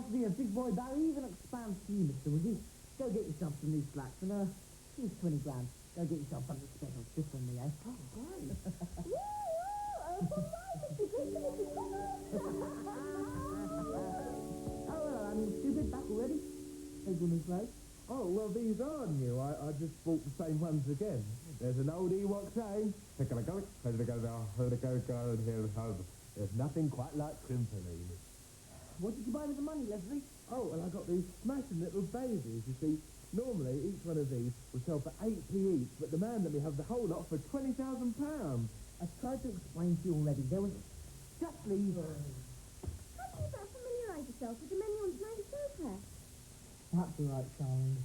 to be a big boy, Barry. Even expand to you, mister, would you? Go get yourself some new slacks and, here's 20 grand. Go get yourself something special. Just from me, eh? Oh, great. Woo! Oh, Mr. Great, Mr. Oh, well, I mean, stupid, back already? Hey, good news, mate. Oh, well, these are new. I just bought the same ones again. There's an old Ewok saying, there's nothing quite like Trimpoline. What did you buy with the money, Leslie? Oh, well, I got these smashing little babies. You see, normally each one of these would sell for 8p each, but the man let me have the whole lot for £20,000. I tried to explain to you already. There was... Just leave. How do you better familiarise yourself with the menu on tonight's sofa? Perhaps you're right, Charlie.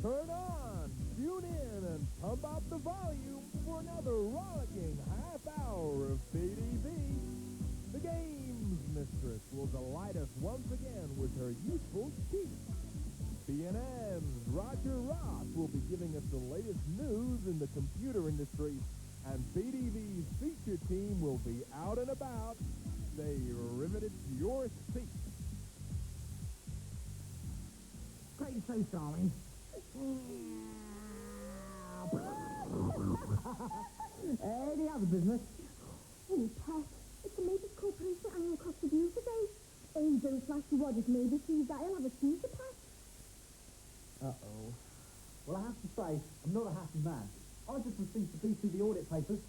Turn on, tune in, and pump up the volume for another rollicking half hour of BDV. The games mistress will delight us once again with her useful cheat. BNN's Roger Ross will be giving us the latest news in the computer industry, and BDV's feature team will be out and about. Stay riveted to your seat. Great say, Charlie. Any other business? Hey, Pat, it's the Mavis Corporation annual cost review today. Angel Flashy Rogers Mavis sees that he'll have a teaser pack. Uh-oh. Well, I have to say, I'm not a happy man. I just received a piece of the audit papers,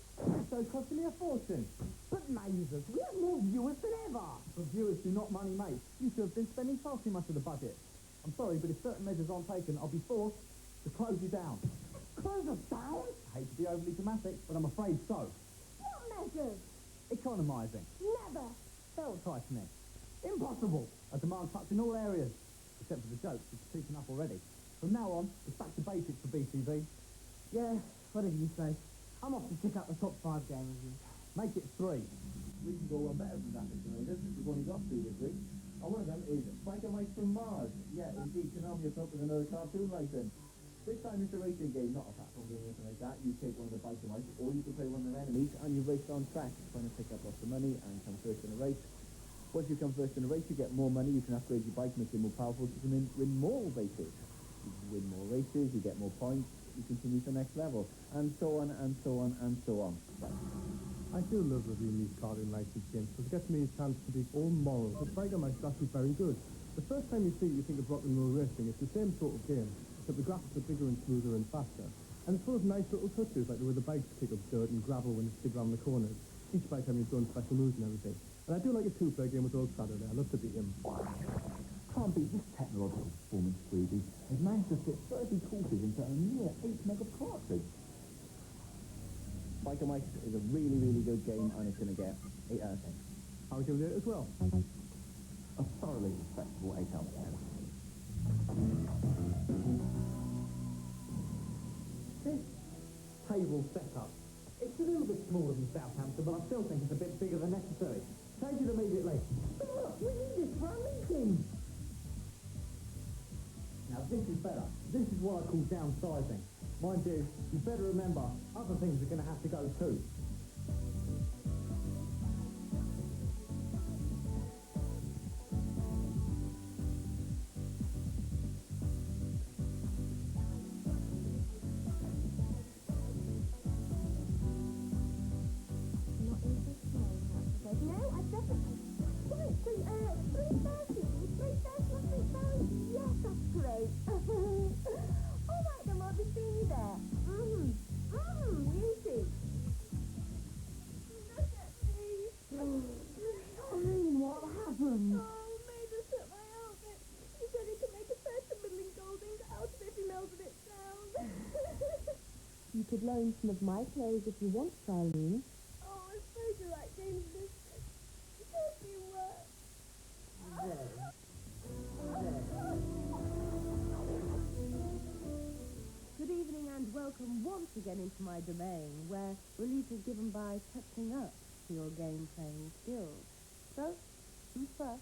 so it's costing me a fortune. But Mazers, we have more viewers than ever. But viewers do not money make. You should have been spending far too much of the budget. I'm sorry, but if certain measures aren't taken, I'll be forced to close you down. Close us down? I hate to be overly dramatic, but I'm afraid so. What measures? Economising. Never. Belt tightening. Impossible. I demand cuts in all areas, except for the jokes, which are cheaping up already. From now on, it's back to basics for BTV. Yeah, whatever you say. I'm off to check out the top 5 game reviews. Make it 3. We can go on better than that, Mr. Raiders. We've only got 2 this week. And one of them is Spiker Mike from Mars. Yeah, indeed, can arm yourself with another cartoon racing. This time it's a racing game, not a platform game or anything like that. You take one of the Spiker Mice, or you can play one of their enemies, and you race on track, trying to pick up lots of money and come first in a race. Once you come first in a race, you get more money, you can upgrade your bike, make it more powerful, so you can win more races. You can win more races, you get more points, you continue to the next level, and so on, and so on, and so on. Right. I do love reviewing these cartoon racing games because it gets me a chance to be all moral. The Spider Mice is actually very good. The first time you see it, you think of rock and roll racing. It's the same sort of game, except the graphics are bigger and smoother and faster. And it's full of nice little touches, like the way the bikes pick up dirt and gravel when it's dig around the corners. Each bike having its own special moves and everything. And I do like a two-player game with Old Saturday. I love to beat him. Can't beat this technological performance, Squeezy. They've managed to fit 30 courses into a mere 8 meg of cartridge. Spiker Mice is a really, really good game, and it's going to get 8 out of 10. I would give it as well. A thoroughly respectable 8 out of 10. This table setup, it's a little bit smaller than Southampton, but I still think it's a bit bigger than necessary. Change it immediately. But look, we need this for our meeting. Now this is better. This is what I call downsizing. Mind you, you better remember, other things are going to have to go too. Not in this time, no, I definitely... Right, so, 3:30, not 3:30. Yes, that's great. All right, then, I'll be seeing you there. Beauty. Look at me. What happened? Oh, Mavis took my outfit. He said he could make a $30 goldings out of it if he melted it down. You could loan some of my clothes if you want, Charlene. Oh, I suppose you're right, James. Yes, you were. Good evening and welcome once again into my domain, where relief is given by touching up to your game-playing skills. So, who's first?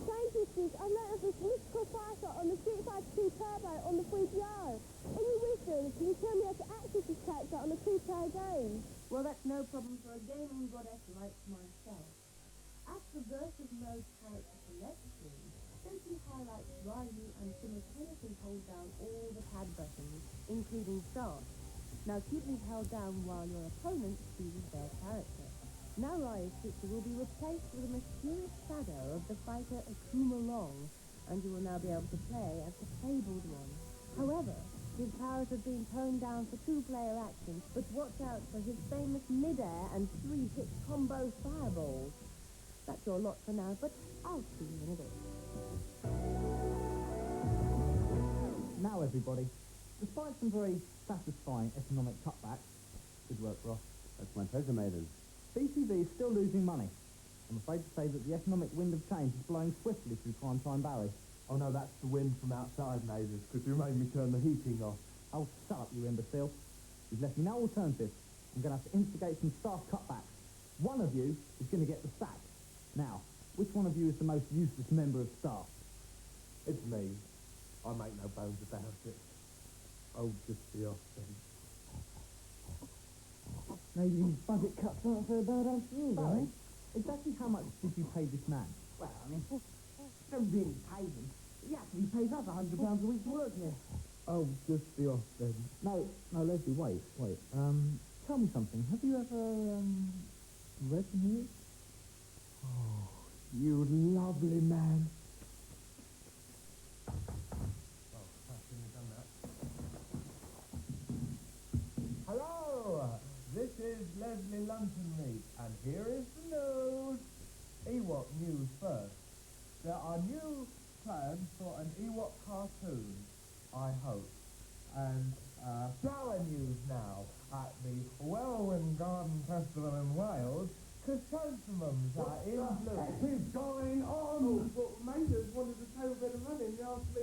Scientists, I noticed this mystical fighter on the Street Fighter 2 Turbo on the 3PO. In your wisdom, can you tell me how to access this tech like that on a two-player game. Well, that's no problem for a gaming goddess like myself. As for versus mode character selection, simply highlight Riley and simultaneously hold down all the pad buttons, including start. Now keep these held down while your opponent chooses their character. Now Raya's picture will be replaced with a mysterious shadow of the fighter Akuma Long, and you will now be able to play as the fabled one. However, his powers have been toned down for two-player action, but watch out for his famous mid-air and three-hit combo fireballs. That's your lot for now, but I'll see you in a bit. Now, everybody, despite some very satisfying economic cutbacks, good work, Ross, That's my pleasure, Maiden. BTV is still losing money. I'm afraid to say that the economic wind of change is blowing swiftly through Primetime Barry. Oh no, that's the wind from outside, Mazes, because you made me turn the heating off. Oh, shut up, you imbecile. You've left me no alternative. I'm going to have to instigate some staff cutbacks. One of you is going to get the sack. Now, which one of you is the most useless member of staff? It's me. I make no bones about it. Oh, just the off then. Maybe these budget cuts aren't so bad after all, Barry. Exactly how much did you pay this man? Well, I mean, don't really pay him. He actually pays us £100 a week to work here. Oh, just the off then. No, Leslie, wait. Tell me something. Have you ever, read me? Oh, you lovely man. Hello, this is Leslie Luntonmeat, and here is the news. Ewok news first. There are new plans for an Ewok cartoon, I hope. And flower news now. At the Welwyn Garden Festival in Wales, chrysanthemums are in bloom. What is going on? Well, Maiden wanted to take a bit of money and he asked me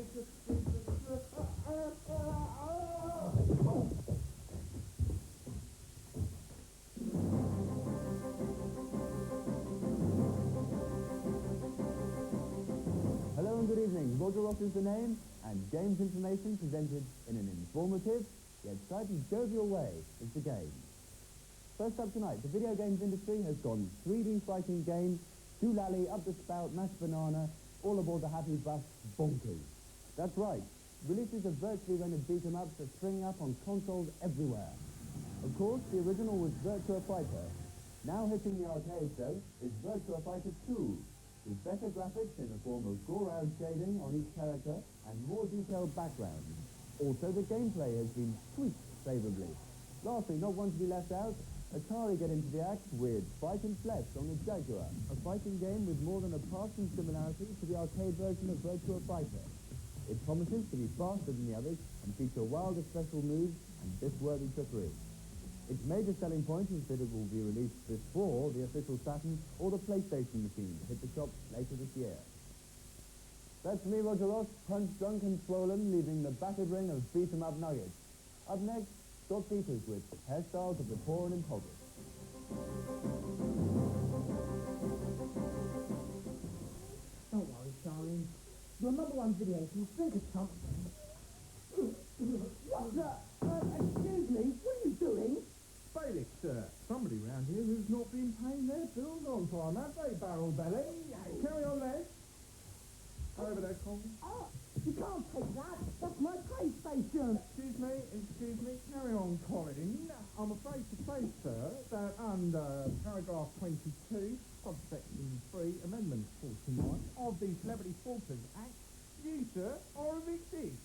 Hello and good evening. Roger Ross is the name, and games information presented in an informative, yet slightly jovial way is the game. First up tonight, the video games industry has gone 3D fighting game, doolally, up the spout, mashed banana, all aboard the happy bus, bonkers. That's right. Releases of virtually rendered beat-em-ups are springing up on consoles everywhere. Of course, the original was Virtua Fighter. Now hitting the arcades, though, is Virtua Fighter 2, with better graphics in the form of Goran shading on each character and more detailed backgrounds. Also, the gameplay has been tweaked favourably. Lastly, not one to be left out, Atari get into the act with Fight and Flesh on the Jaguar, a fighting game with more than a passing similarity to the arcade version of Virtua Fighter. It promises to be faster than the others and feature wilder special moves and dish-worthy trickery. Its major selling point is that it will be released before the official Saturn or the PlayStation machine hit the shops later this year. That's me, Roger Ross, punch drunk and swollen, leaving the battered ring of beat-em-up nuggets. Up next, Scott Peters with Hairstyles of the Poor and Impoverished. Don't worry, Charlie. Your number one video can think of something. Excuse me, what are you doing? Felix, sir, somebody round here who's not been paying their bills on time, have they, Barrel Belly? Carry on, Les. Go over there, Colin. Oh, you can't take that. That's my PlayStation. Excuse me, carry on, Colin. I'm afraid to say, sir, that under paragraph 22, subsection 3, amendment 49 of the Celebrity Sporters Act, you, sir, are evicted.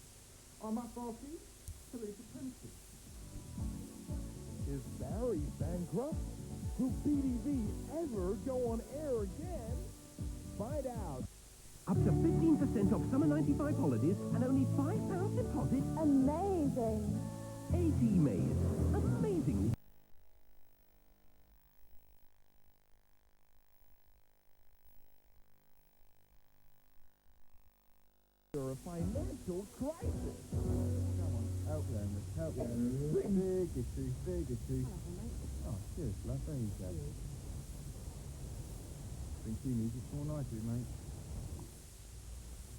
I must ask you to leave the premises. Is Barry bankrupt? Will BTV ever go on air again? Find out. Up to 15% off summer 95 holidays and only £5 deposit. Amazing. AT Maze. Amazingly. A financial crisis. Come on, help them, help them. Big issue. Oh, cheers, love, there you go. Think you need it more nicely, mate.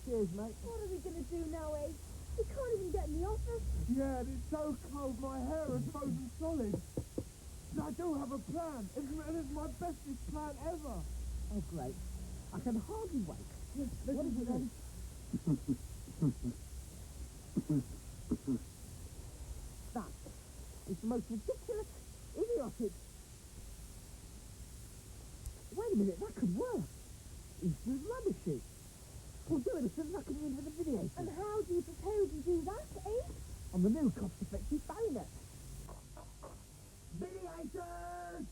Cheers, mate. What are we going to do now, eh? We can't even get in the office. Yeah, and it's so cold my hair is frozen solid. But I do have a plan, and it's my bestest plan ever. Oh, great. I can hardly wait. What is it then? That is the most ridiculous, idiotic... Wait a minute, that could work. Instant rubbishy. We'll do it as soon as I can enter the video. And how do you propose to do that, eh? On the new cost-effective bayonet. Videators!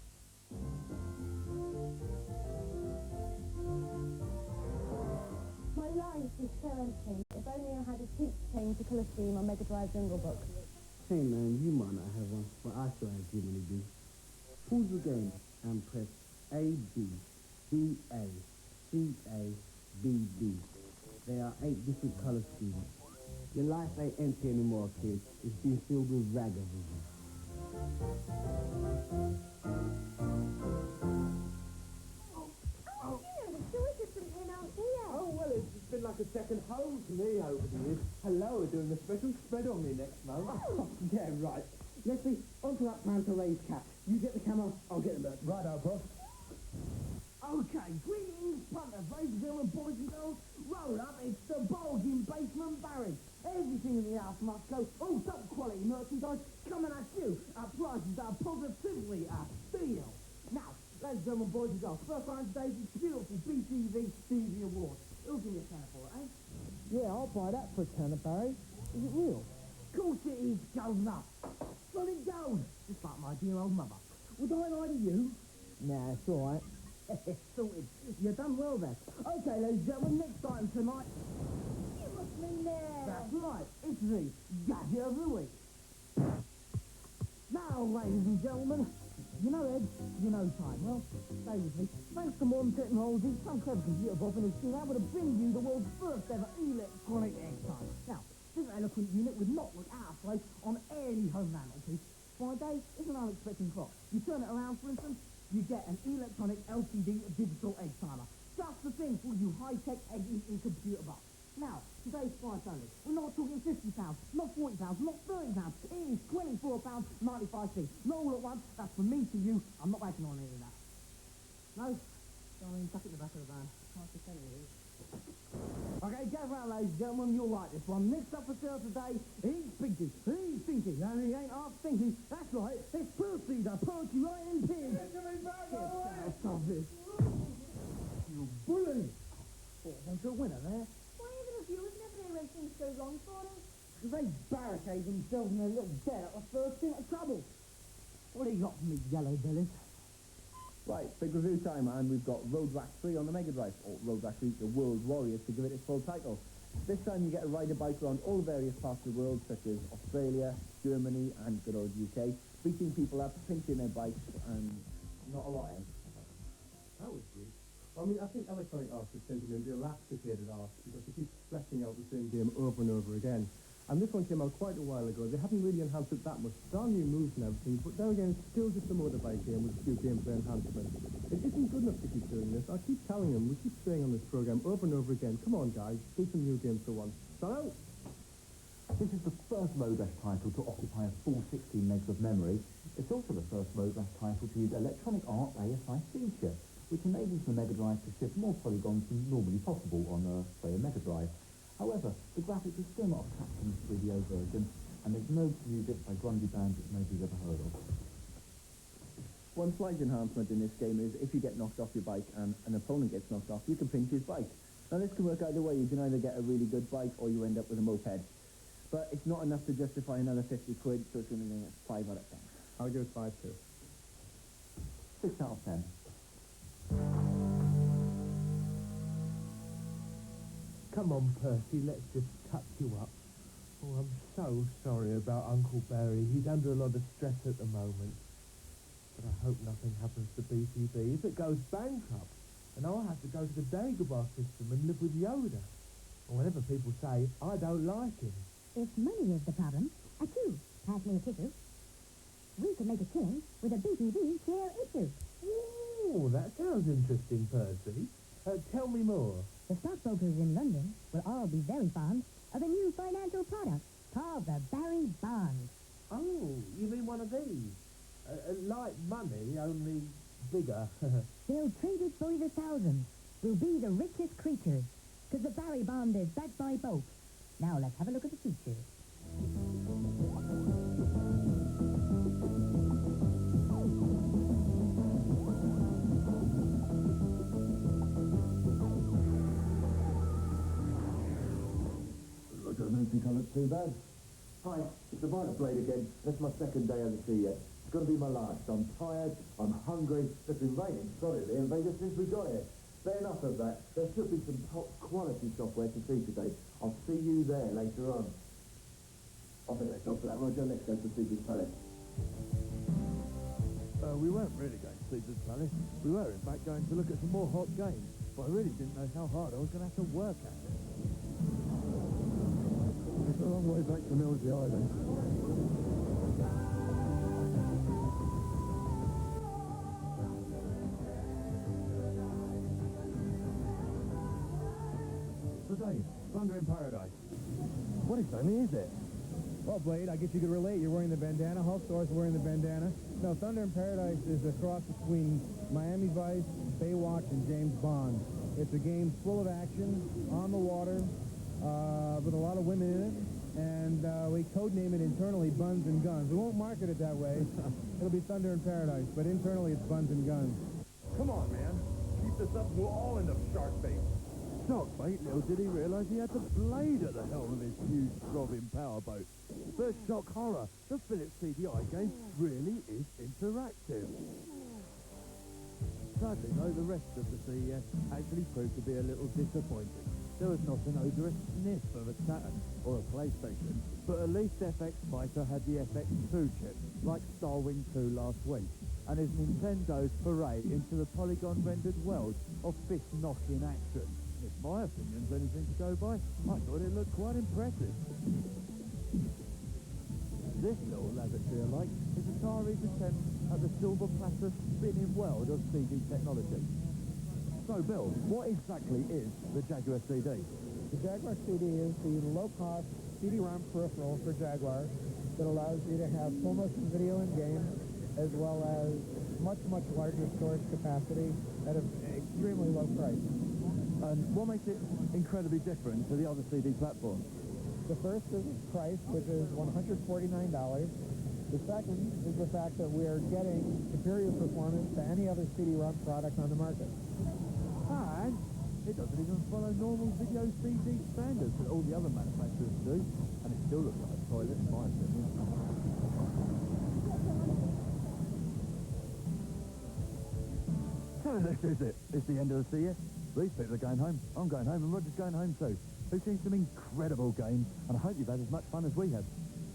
My life is so empty. If only I had a teach change to colour scheme on Mega Drive Jungle Book. Hey man, you might not have one, but I sure as humanly do. Pause the game and press A, B, B, A, C, A, B, B. There are 8 different color schemes. Your life ain't empty anymore, kids. It's been filled with ragamuffin. Oh, you know the sewer system came out here. Oh, well, it's been like a second home to me over the years. Hello, we're doing a special spread on me next month. Oh, yeah, right. Let's see, onto that plan to raise cash. You get the camera, I'll get the merch. Right, boss. Okay, greetings, punters, ladies and gentlemen, boys and girls. Roll up, it's the Bargain Basement Barry. Everything in the house must go. All top quality merchandise coming at you at prices that are positively a steal. Now, ladies and gentlemen, boys and girls, first line today is beautiful BTV TV Award. Who'll give me a tenner for it, eh? Yeah, I'll buy that for a tenner, Barry. Is it real? Of course it is, governor. Solid gold, just like my dear old mother. Would I lie to you? Nah, it's all right. Sorted. You've done well then. Okay, ladies and gentlemen, next item tonight. You must mean there. That's right. It's the Gadget of the Week. Now, ladies and gentlemen, you know Ed, you know time. Well, stay with me. Thanks to modern technology, some clever computer boffin has been able to bring you the world's first ever electronic egg timer. Now, this eloquent unit would not look out of place on any home mantelpiece. Friday is an unexpected clock. You turn it around, for instance, you get an electronic LCD digital egg timer. Just the thing for you high-tech egg-eating computer buffs. Now, today's price only. We're not talking £50, not £40, not £30. It is £24.95. Not all at once. That's from me to you. I'm not making on any of that. No? Darling, tuck it in the back of the van. Can't see any of these. Okay, gather round, ladies and gentlemen, you'll like this one. Next up for sale today, he's Pinky. He's Pinky, and he ain't half stinky. That's right, it's Percy, the poetry writing pig. Get out of this. You bully. Thought them to a winner there. Why are the reviewers never know when things go wrong for them? Because they barricade themselves in their little den at the first bit of trouble. What do you got for me, yellow bellies? Right, big review time, and we've got Road Rash 3 on the Mega Drive, or Road Rash 3, The World Warriors, to give it its full title. This time you get to ride a bike around all various parts of the world, such as Australia, Germany, and good old UK, beating people up, pinching their bikes, and not a lot else. That was good. I mean, I think Electronic Arts is tending to be dilapidated art because they keep fleshing out the same game over and over again. And this one came out quite a while ago. They haven't really enhanced it that much. There are new moves and everything, but then again, it's still just a motorbike game with a few gameplay enhancements. It isn't good enough to keep doing this. I keep telling them, we keep saying on this program over and over again, come on guys, do some new games for once. So, This is the first Road Rash title to occupy a full 16 megs of memory. It's also the first Road Rash title to use Electronic Arts ASI feature, which enables the Mega Drive to ship more polygons than normally possible on, say, a Mega Drive. However, the graphics are still not as captured in the 3DO version, and there's no music by grungy bands that nobody's ever heard of. One slight enhancement in this game is if you get knocked off your bike and an opponent gets knocked off, you can pinch his bike. Now this can work either way. You can either get a really good bike or you end up with a moped. But it's not enough to justify another 50 quid, so it's going to get 5 out of 10. I'll give it 5 too. 6 out of 10. Come on, Percy, let's just touch you up. Oh, I'm so sorry about Uncle Barry. He's under a lot of stress at the moment. But I hope nothing happens to BTV. If it goes bankrupt, and I'll have to go to the Dagobah system and live with Yoda. Or whatever people say, I don't like him. If money is the problem, achoo, pass me a tissue. We could make a killing with a BTV share issue. Ooh, that sounds interesting, Percy. Tell me more. The stockbrokers in London will all be very fond of a new financial product called the Barry Bond. of these? Like money, only bigger. They'll trade us by the thousands. We'll be the richest creatures. Because the Barry Bond is backed by both. Now let's have a look at the features. Roger, I don't think I look too bad. Hi, it's the Violet Blade again. That's my second day on the sea yet. It's going to be my last. I'm tired, I'm hungry. It's been raining solidly in Vegas since we got here. But enough of that. There should be some top quality software to see today. I'll see you there later on. I think that's all for that, Roger. Let's go to Caesar's Palace. We weren't really going to Caesar's Palace. We were, in fact, going to look at some more hot games. But I really didn't know how hard I was going to have to work at it. It's a long way back to Millsy Island. Today, Thunder in Paradise. What exactly is it? Well, Blade, I guess you could relate. You're wearing the bandana. Hulkster's wearing the bandana. No, Thunder in Paradise is a cross between Miami Vice, Baywatch, and James Bond. It's a game full of action, on the water, with a lot of women in it, and we codename it internally Buns and Guns. We won't market it that way. It'll be Thunder in Paradise, but internally it's Buns and Guns. Come on, man. Keep this up, we'll all end up shark bait. Shark bait? Little did he realise he had the Blade at the helm of his huge throbbing powerboat. But shock horror, the Philips CDI game really is interactive. Sadly, though, the rest of the CES actually proved to be a little disappointing. There was not an odorous sniff of a Saturn or a PlayStation, but at least FX Fighter had the FX2 chip, like Starwing 2 last week, and is Nintendo's foray into the polygon-rendered world of fist-knocking action. If my opinion's anything to go by, I thought it looked quite impressive. This little lavatory alike is Atari's attempt at the silver platter spinning world of CD technology. So, Bill, what exactly is the Jaguar CD? The Jaguar CD is the low-cost CD-ROM peripheral for Jaguar that allows you to have full motion video in game, as well as much, much larger storage capacity at an extremely low price. And what makes it incredibly different to the other CD platforms? The first is its price, which is $149. The second is the fact that we are getting superior performance to any other CD-ROM product on the market. And it doesn't even follow normal video CD standards that all the other manufacturers do, and it still looks like a toilet in my opinion. So this is it. It's the end of the CES. These people are going home. I'm going home, and Roger's going home too. We've seen some incredible games, and I hope you've had as much fun as we have.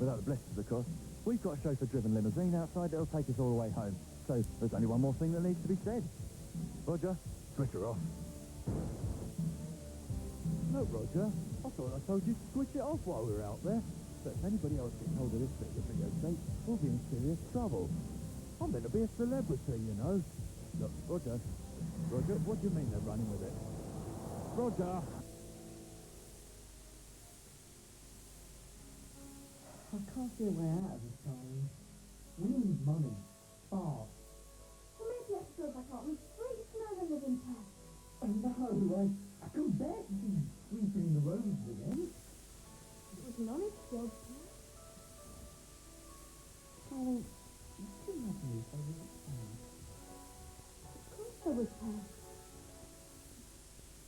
Without the blessings, of course. We've got a chauffeur-driven limousine outside that'll take us all the way home. So there's only one more thing that needs to be said. Roger, switch her off. No, Roger. I thought I told you to switch it off while we were out there. But if anybody else gets hold of this bit of videotape, we'll be in serious trouble. I'm meant to be a celebrity, you know. Look, Roger, what do you mean they're running with it? Roger! I can't see a way out of this, Charlie. We need money. Fast. Well, maybe I should go back out on the streets now and live in town. Oh no, I can bear to see you sweeping the roads again. It was an honest job. Charlie, you should love me if I was at town. Of course I was proud.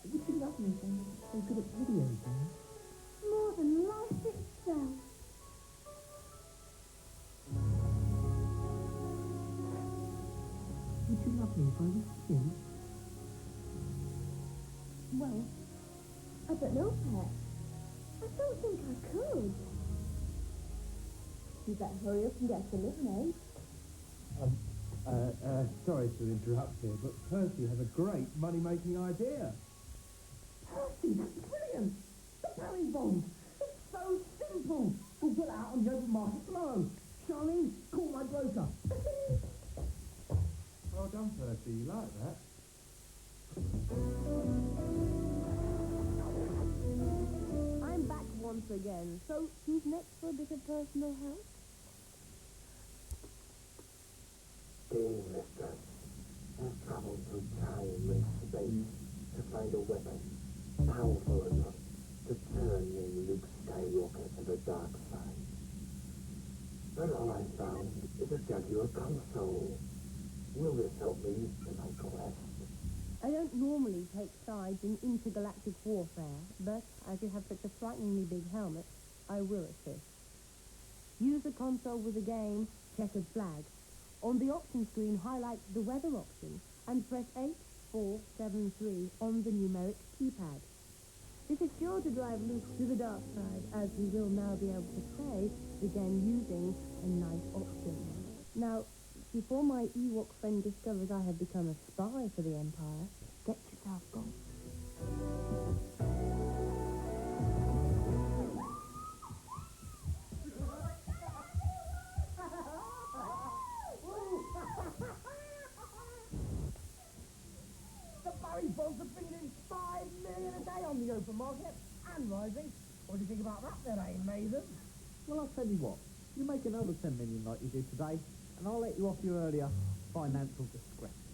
Would you love me if I was so good at video games? More than life itself. Would you love me if I was thin? Well, I don't know, Pet. I don't think I could. You better hurry up and get the lemonade. Sorry to interrupt here, but Percy has a great money-making idea. Percy, that's brilliant! The Barry Bond! It's so simple! We'll get out on the open market tomorrow. Charlie, call my broker. Well done, Percy. You like that? I'm back once again. So, who's next for a bit of personal help? game mistress has traveled through time and space to find a weapon powerful enough to turn young Luke Skywalker to the dark side. But all I found is a Jaguar console. Will this help me in my quest? I don't normally take sides in intergalactic warfare, but as you have such a frighteningly big helmet, I will assist. Use the console with the game Checkered Flag. On the option screen, highlight the weather option and press 8, 4, 7, 3 on the numeric keypad. This is sure to drive Luke to the dark side, as he will now be able to play the game using a nice option. Now, before my Ewok friend discovers I have become a spy for the Empire, get yourself gone. The Barry Bonds are bringing in $5 million a day on the open market and rising. What do you think about that then, eh, Mason? Well, I'll tell you what. You make another 10 million like you did today, and I'll let you off your earlier financial discretion.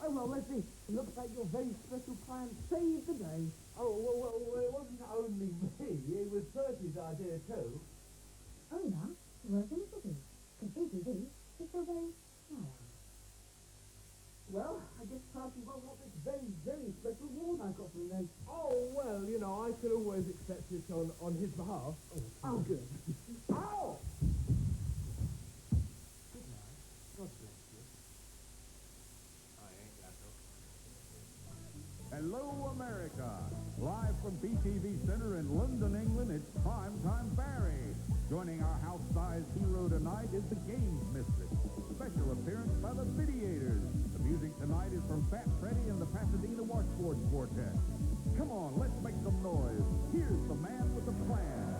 Oh, well, Leslie, it looks like your very special plan saved the day. Oh, well, it wasn't only me. It was Percy's idea, too. Oh, yeah? Worth a little bit. Because BTV is so very smart. Well, I guess Percy won't want this very, very special reward I've got for him then. Oh, well, you know, I could always accept it on his behalf. Oh, good. Ow! God bless you. Hello, America. Live from BTV Center in London, England, it's Primetime Barry. Joining our house-sized hero tonight is the Games Mistress. Special appearance by the Videators. The music tonight is from Fat Freddy and the Pasadena Washboard Quartet. Come on, let's make some noise. Here's the man with the plan.